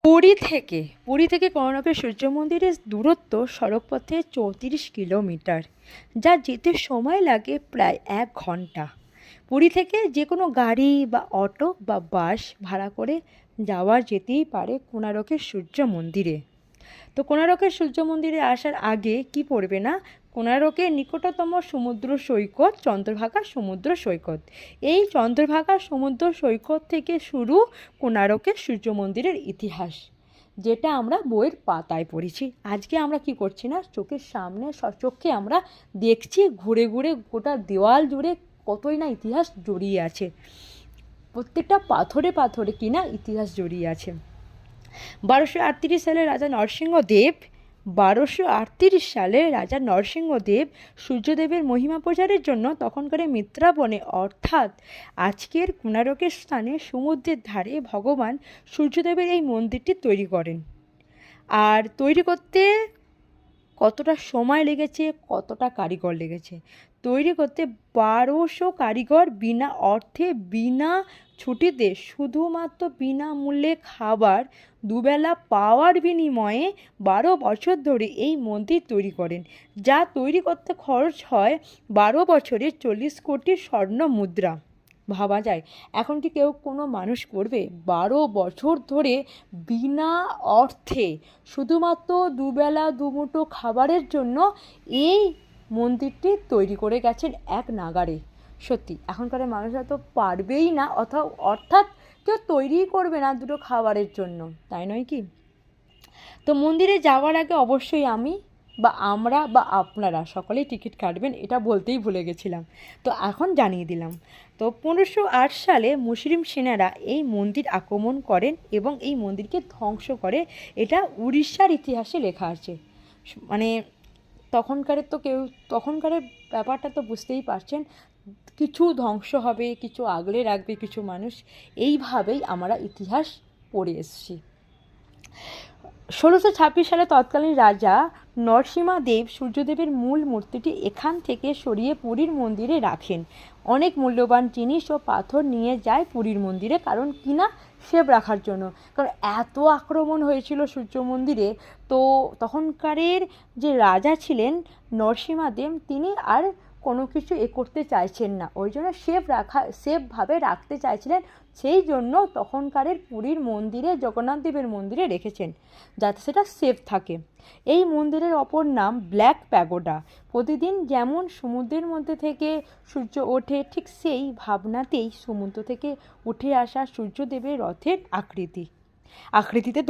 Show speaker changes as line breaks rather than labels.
পুরী থেকে কোণার্কের সূর্য মন্দিরের দূরত্ব সড়কপথে 34 কিলোমিটার, যা যেতে সময় লাগে প্রায় 1 ঘন্টা। পুরী থেকে যে কোনো গাড়ি বা অটো বা বাস ভাড়া করে যাওয়া যেতেই পারে কোণার্কের সূর্য মন্দিরে। তো কোণার্কের সূর্য মন্দিরে আসার আগে কি পড়বে না, কোণার্কের নিকটতম সমুদ্র সৈকত চন্দ্রভাগা সমুদ্র সৈকত। এই চন্দ্রভাগা সমুদ্র সৈকত থেকে শুরু কোণার্কের সূর্য মন্দিরের ইতিহাস, যেটা আমরা বইয়ের পাতায় পড়েছি। আজকে আমরা কি করছি না, চোখের সামনে সচক্ষে আমরা দেখছি, ঘুরে ঘুরে গোটা দেওয়াল জুড়ে কতই না ইতিহাস জড়িয়ে আছে। প্রত্যেকটা পাথরে পাথরে কিনা ইতিহাস জড়িয়ে আছে। 1238 সালে সূর্যদেবের মহিমা প্রচারের জন্য তখনকার মিত্রাবনে, অর্থাৎ আজকের কোণার্কের স্থানে সমুদ্রের ধারে ভগবান সূর্যদেবের এই মন্দিরটি তৈরি করেন। আর তৈরি করতে কতটা সময় লেগেছে, কতটা কারিগর লেগেছে তৈরি করতে, 1200 কারিগর বিনা অর্থে বিনা ছুটিতে শুধুমাত্র বিনামূল্যে খাবার দুবেলা পাওয়ার বিনিময়ে 12 বছর ধরে এই মন্দির তৈরি করেন, যা তৈরি করতে খরচ হয় 12 বছরে 40 কোটি স্বর্ণ মুদ্রা। ভাবা যায় এখন কি কেউ কোনো মানুষ করবে 12 বছর ধরে বিনা অর্থে শুধুমাত্র দুবেলা দুমুঠো খাবারের জন্য এই মন্দিরটি তৈরি করে গেছেন এক নাগাড়ে। সত্যি এখনকার মানুষরা তো পারবেই না, অর্থাৎ কেউ তৈরিই করবে না দুটো খাবারের জন্য, তাই নয় কি? তো মন্দিরে যাওয়ার আগে অবশ্যই আমি বা আমরা বা আপনারা সকলেই টিকিট কাটবেন, এটা বলতেই ভুলে গেছিলাম, তো এখন জানিয়ে দিলাম। তো 1508 সালে মুসলিম সেনারা এই মন্দির আক্রমণ করেন এবং এই মন্দিরকে ধ্বংস করে, এটা উড়িষ্যার ইতিহাসে লেখা আছে। মানে তখনকারের ব্যাপারটা তো বুঝতেই পারছেন, কিছু ধ্বংস হবে, কিছু আগলে রাখবে কিছু মানুষ, এইভাবেই আমরা ইতিহাস পড়ে এসেছি। 1626 সালে তৎকালীন রাজা নরসিংহদেব সূর্যদেবের মূল মূর্তিটি এখান থেকে সরিয়ে পুরীর মন্দিরে রাখেন। অনেক মূল্যবান জিনিস ও পাথর নিয়ে যায় পুরীর মন্দিরে, কারণ কিনা সেভ রাখার জন্য, কারণ এত আক্রমণ হয়েছিল সূর্য মন্দিরে। তো তখনকারের যে রাজা ছিলেন নরসিংহদেব, তিনি আর কোনো কিছু করতে চাইছেন না, ওই জন্য সেফভাবে রাখতে চাইছিলেন। সেই জন্য তখনকারের পুরীর মন্দিরে, জগন্নাথ দেবের মন্দিরে রেখেছেন, যাতে সেটা সেফ থাকে। এই মন্দিরের অপর নাম ব্ল্যাক প্যাগোডা। প্রতিদিন যেমন সমুদ্রের মধ্যে থেকে সূর্য ওঠে, ঠিক সেই ভাবনাতেই সমুদ্র থেকে উঠে আসা সূর্যদেবের রথের আকৃতিতে